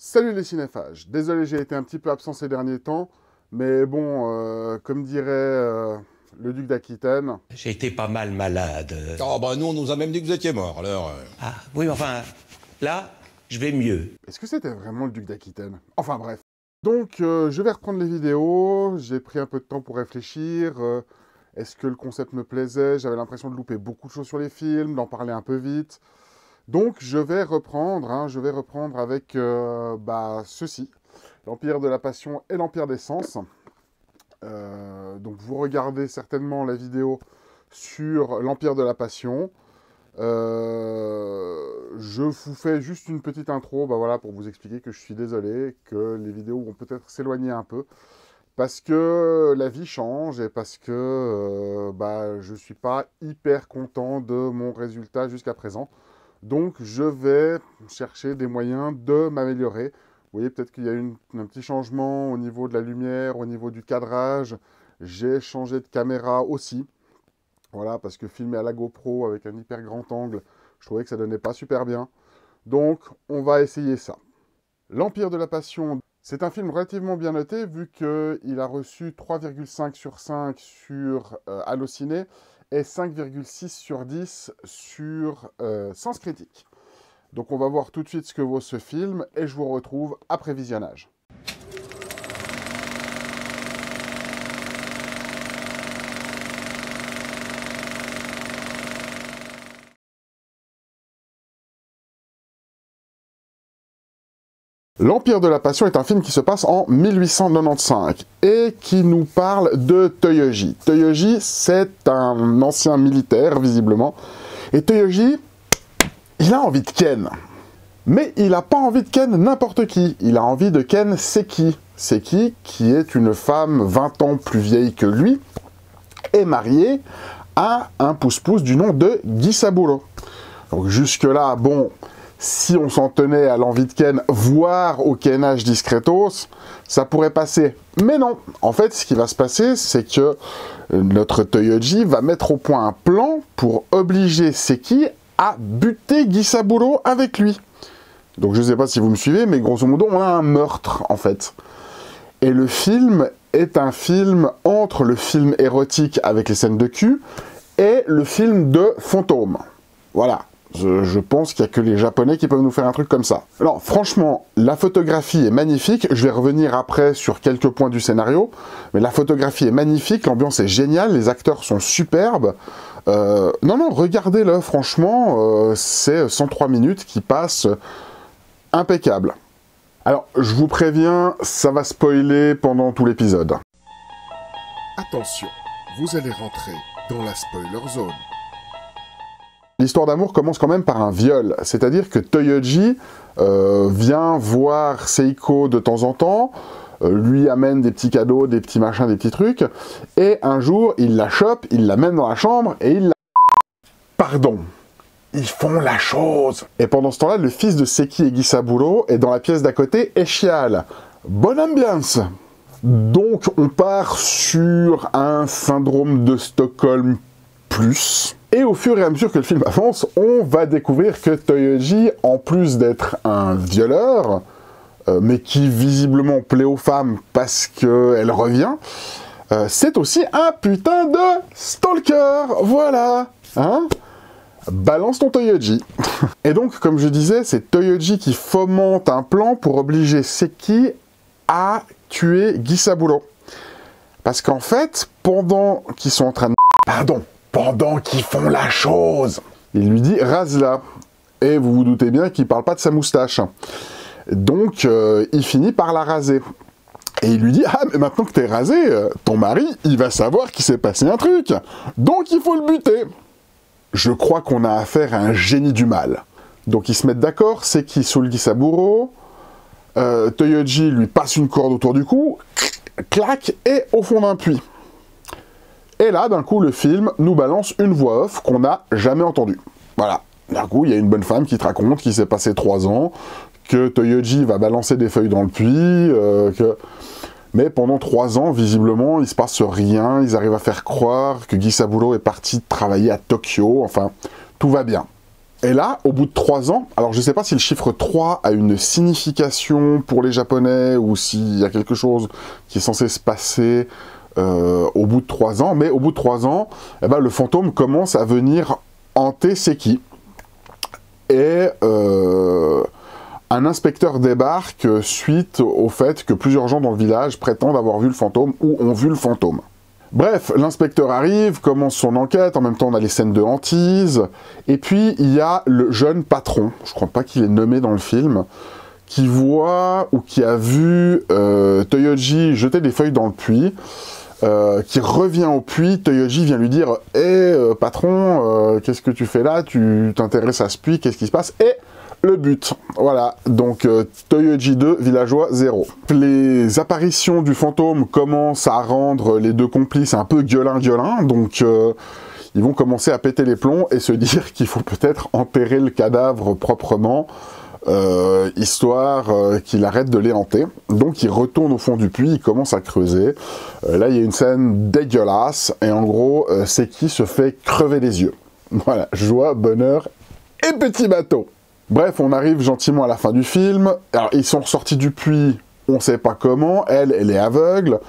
Salut les cinéphages, désolé j'ai été un petit peu absent ces derniers temps, mais bon, comme dirait le duc d'Aquitaine... J'ai été pas mal malade. Oh bah nous on nous a même dit que vous étiez mort, alors... Ah, oui, enfin, là, je vais mieux. Est-ce que c'était vraiment le duc d'Aquitaine? Enfin bref. Donc je vais reprendre les vidéos, j'ai pris un peu de temps pour réfléchir. Est-ce que le concept me plaisait? J'avais l'impression de louper beaucoup de choses sur les films, d'en parler un peu vite. Donc je vais reprendre avec ceci, l'Empire de la Passion et l'Empire des Sens. Donc vous regardez certainement la vidéo sur l'Empire de la Passion. Je vous fais juste une petite intro voilà, pour vous expliquer que je suis désolé, que les vidéos vont peut-être s'éloigner un peu, parce que la vie change et parce que je ne suis pas hyper content de mon résultat jusqu'à présent. Donc je vais chercher des moyens de m'améliorer. Vous voyez, peut-être qu'il y a un petit changement au niveau de la lumière, au niveau du cadrage. J'ai changé de caméra aussi. Voilà, parce que filmer à la GoPro avec un hyper grand angle, je trouvais que ça donnait pas super bien. Donc, on va essayer ça. L'Empire de la Passion, c'est un film relativement bien noté, vu qu'il a reçu 3,5 sur 5 sur Allociné et 5,6 sur 10 sur Sens Critique. Donc, on va voir tout de suite ce que vaut ce film, et je vous retrouve après visionnage. L'Empire de la Passion est un film qui se passe en 1895 et qui nous parle de Toyoji. Toyoji, c'est un ancien militaire, visiblement. Et Toyoji, il a envie de ken. Mais il n'a pas envie de ken n'importe qui. Il a envie de ken Seki. Seki, qui est une femme 20 ans plus vieille que lui, est mariée à un pousse-pousse du nom de Gisaburo. Donc jusque-là, bon... Si on s'en tenait à l'envie de ken, voire au kenage discretos, ça pourrait passer. Mais non, en fait, ce qui va se passer, c'est que notre Toyoji va mettre au point un plan pour obliger Seki à buter Gisaburo avec lui. Donc je ne sais pas si vous me suivez, mais grosso modo, on a un meurtre, en fait. Et le film est un film entre le film érotique avec les scènes de cul et le film de fantôme. Voilà. Je pense qu'il n'y a que les Japonais qui peuvent nous faire un truc comme ça. Alors, franchement, la photographie est magnifique. Je vais revenir après sur quelques points du scénario. Mais la photographie est magnifique, l'ambiance est géniale, les acteurs sont superbes. Non, regardez-le, franchement, c'est 103 minutes qui passent impeccable. Alors, je vous préviens, ça va spoiler pendant tout l'épisode. Attention, vous allez rentrer dans la spoiler zone. L'histoire d'amour commence quand même par un viol, c'est-à-dire que Toyoji vient voir Seiko de temps en temps, lui amène des petits cadeaux, des petits machins, des petits trucs, et un jour, il la chope, il l'amène dans la chambre, et il la... Pardon, ils font la chose. Et pendant ce temps-là, le fils de Seki et Gisaburo est dans la pièce d'à côté et chiale. Bonne ambiance. Donc, on part sur un syndrome de Stockholm plus... Et au fur et à mesure que le film avance, on va découvrir que Toyoji, en plus d'être un violeur, mais qui visiblement plaît aux femmes parce qu'elle revient, c'est aussi un putain de stalker, voilà, hein? Balance ton Toyoji. Et donc, comme je disais, c'est Toyoji qui fomente un plan pour obliger Seki à tuer Gisaburo. Parce qu'en fait, pendant qu'ils sont en train de... Pendant qu'ils font la chose, il lui dit « rase-la ». Et vous vous doutez bien qu'il ne parle pas de sa moustache. Donc, il finit par la raser. Et il lui dit « ah, mais maintenant que t'es rasé, ton mari, il va savoir qu'il s'est passé un truc. Donc, il faut le buter ». Je crois qu'on a affaire à un génie du mal. Donc, ils se mettent d'accord, c'est qui saoule Gisaburo. Toyoji lui passe une corde autour du cou, clac, et au fond d'un puits. Et là, d'un coup, le film nous balance une voix off qu'on n'a jamais entendue. Voilà. D'un coup, il y a une bonne femme qui te raconte qu'il s'est passé 3 ans, que Toyoji va balancer des feuilles dans le puits, Mais pendant 3 ans, visiblement, il se passe rien. Ils arrivent à faire croire que Gisaburo est parti travailler à Tokyo. Enfin, tout va bien. Et là, au bout de 3 ans, alors je ne sais pas si le chiffre 3 a une signification pour les Japonais ou s'il y a quelque chose qui est censé se passer au bout de 3 ans, mais au bout de 3 ans, eh ben, le fantôme commence à venir hanter Seki. Et un inspecteur débarque suite au fait que plusieurs gens dans le village prétendent avoir vu le fantôme ou ont vu le fantôme. Bref, l'inspecteur arrive, commence son enquête, en même temps on a les scènes de hantise, et puis il y a le jeune patron, je crois pas qu'il est nommé dans le film, qui voit ou qui a vu Toyoji jeter des feuilles dans le puits, qui revient au puits, Toyoji vient lui dire « patron, qu'est-ce que tu fais là? Tu t'intéresses à ce puits, qu'est-ce qui se passe ?» Et le but, voilà, donc Toyoji 2, villageois 0. Les apparitions du fantôme commencent à rendre les deux complices un peu gueulin, donc ils vont commencer à péter les plombs et se dire qu'il faut peut-être enterrer le cadavre proprement, histoire qu'il arrête de les hanter. Donc il retourne au fond du puits, il commence à creuser. Là il y a une scène dégueulasse, et en gros, Seki se fait crever les yeux. Voilà, joie, bonheur et petit bateau. Bref, on arrive gentiment à la fin du film. Alors, ils sont ressortis du puits, on ne sait pas comment. Elle est aveugle.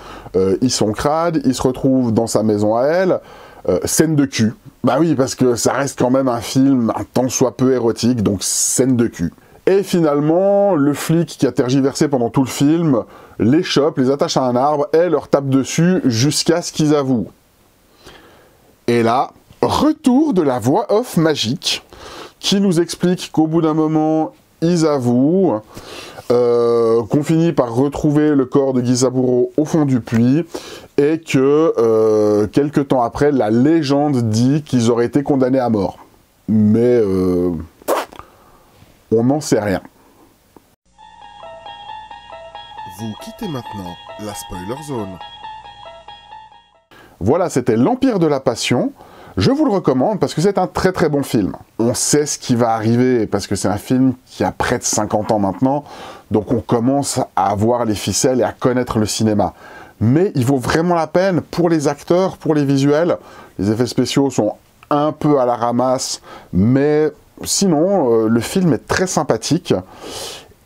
Ils sont crades. Ils se retrouvent dans sa maison à elle. Scène de cul. Bah oui, parce que ça reste quand même un film un tant soit peu érotique, donc scène de cul. Et finalement, le flic qui a tergiversé pendant tout le film les chope, les attache à un arbre et leur tape dessus jusqu'à ce qu'ils avouent. Et là, retour de la voix off magique, qui nous explique qu'au bout d'un moment, ils avouent, qu'on finit par retrouver le corps de Gisaburo au fond du puits, et que, quelques temps après, la légende dit qu'ils auraient été condamnés à mort. Mais, on n'en sait rien. Vous quittez maintenant la Spoiler Zone. Voilà, c'était l'Empire de la Passion. Je vous le recommande parce que c'est un très très bon film. On sait ce qui va arriver parce que c'est un film qui a près de 50 ans maintenant, donc on commence à voir les ficelles et à connaître le cinéma. Mais il vaut vraiment la peine pour les acteurs, pour les visuels. Les effets spéciaux sont un peu à la ramasse, mais sinon le film est très sympathique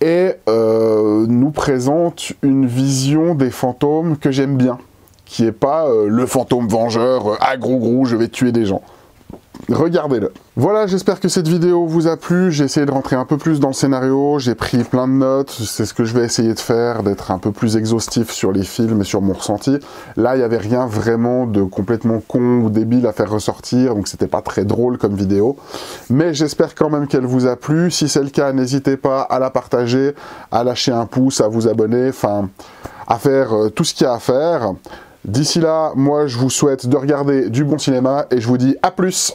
et nous présente une vision des fantômes que j'aime bien, qui n'est pas le fantôme vengeur, ah gros, je vais tuer des gens. Regardez-le. Voilà, j'espère que cette vidéo vous a plu. J'ai essayé de rentrer un peu plus dans le scénario, j'ai pris plein de notes, c'est ce que je vais essayer de faire, d'être un peu plus exhaustif sur les films et sur mon ressenti. Là, il n'y avait rien vraiment de complètement con ou débile à faire ressortir, donc c'était pas très drôle comme vidéo. Mais j'espère quand même qu'elle vous a plu. Si c'est le cas, n'hésitez pas à la partager, à lâcher un pouce, à vous abonner, enfin, à faire tout ce qu'il y a à faire. D'ici là, moi je vous souhaite de regarder du bon cinéma et je vous dis à plus!